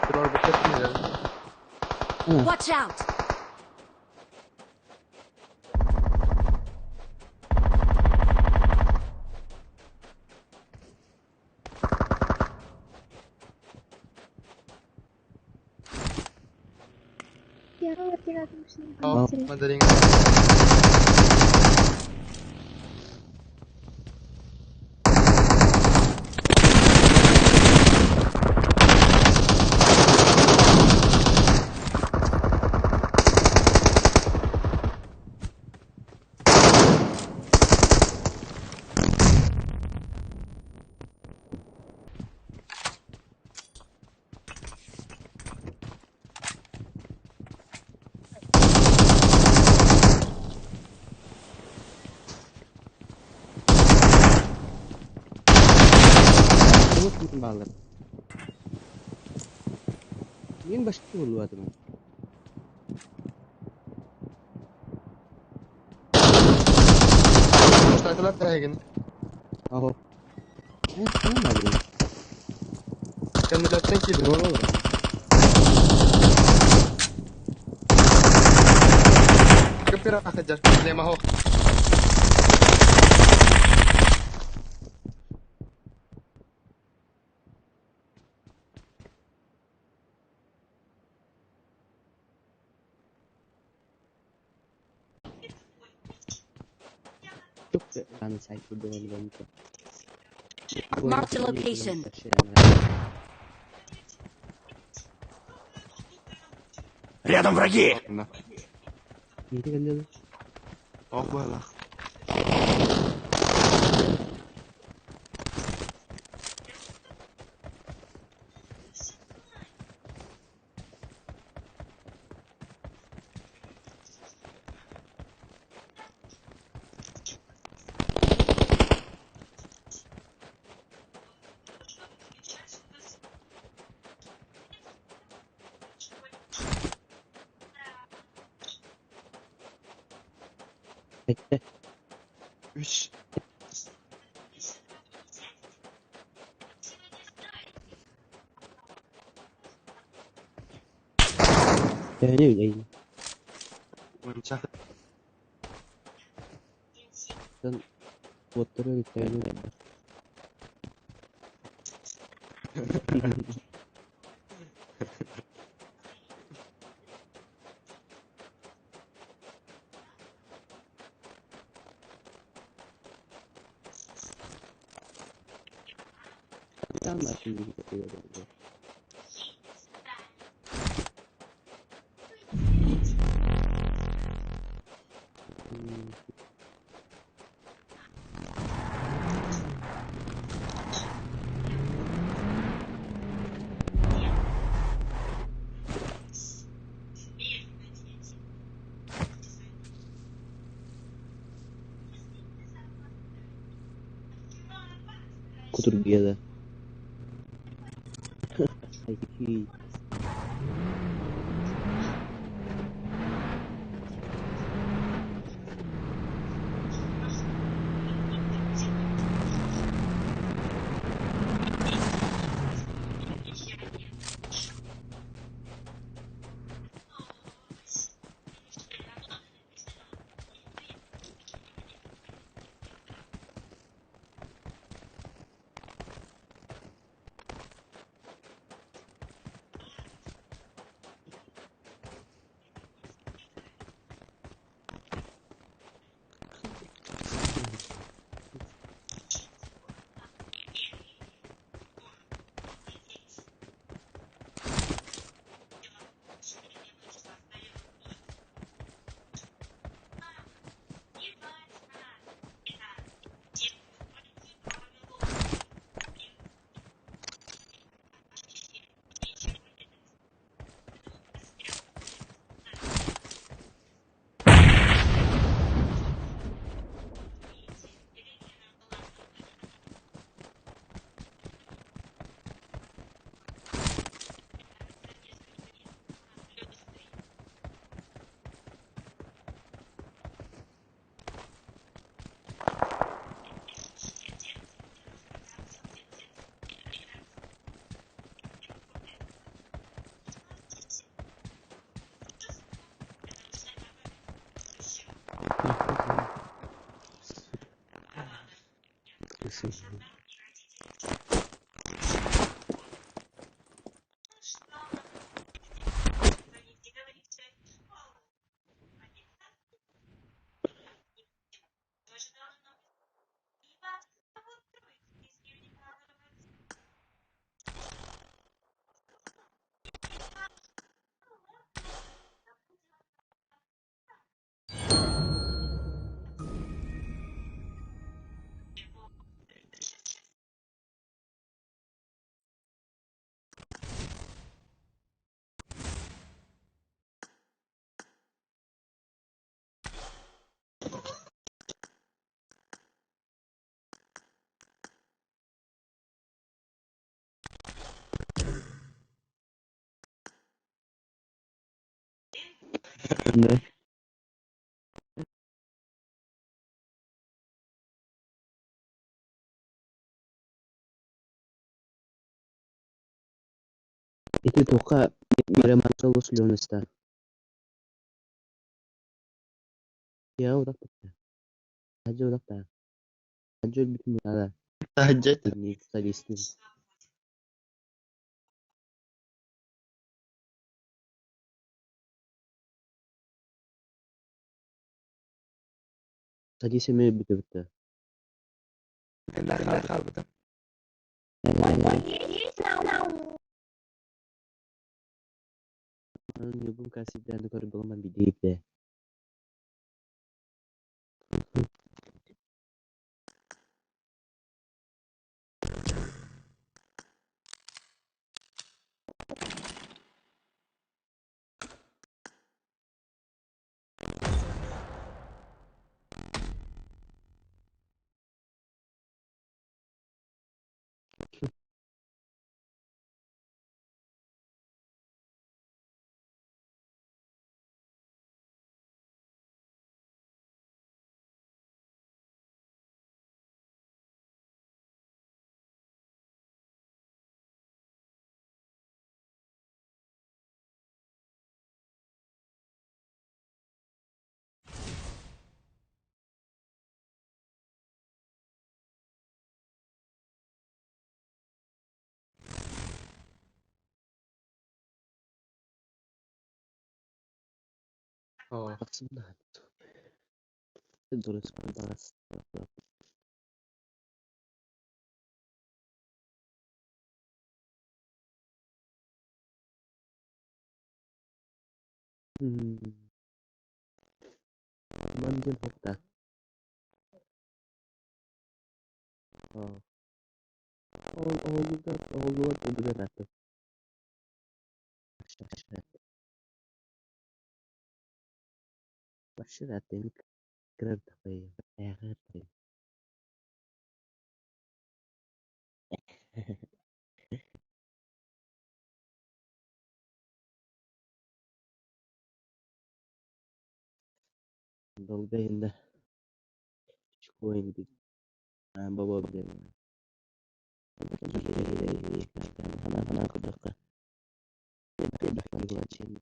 Biror bir ketmeyler. Watch out! Я рад мышлению. Oh, mandarin. Yang pasti dulu atau mana? Mustaqillar tagin. Oh, mana lagi? Kendilerden ki Dua loh. kepira hajar. Lema ho. Cukup kan saya sudah dengan itu. Mark the location. Рядом враги! Ini kan dulu. Oh, balah. Üç. Ini vậy. Uncak. Dan motornya ditanya. Sama sih gitu. Kutur dia dah. Hai. Kesin. Ne? Itu toka meremata usul está. Ya udah tak. Aja udah tak. Aja bikin ada. Aja tuh. Ini tadi sini. Tadi saya betul betul. Nakal betul. Yung kasih dan ko rin bang mabidip deh. Oh. Maksudnya itu terus bahas. Manjun fakta. Oh. All luar tuh bener atau. Masyarakat ini keren apa ya? Keren. Dolga indah. Cukup yang di. Bawa beli. Mana aku dekat. Dekat gua cin.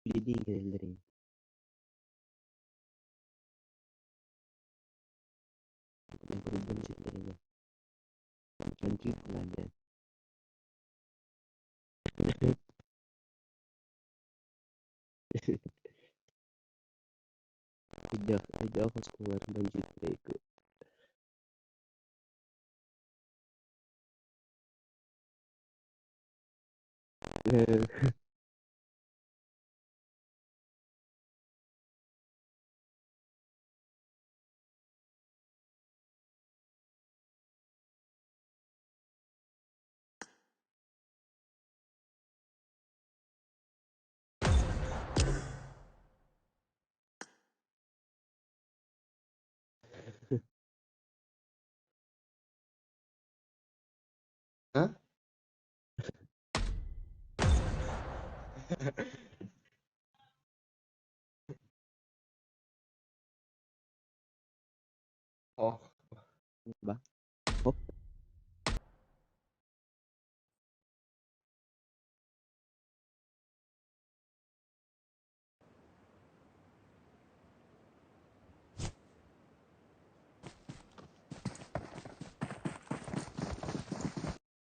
Jadi dari. Yang berubah sih dari. Cantik aja. Ajak aku keluar baju itu. Hah? Oh. Bang.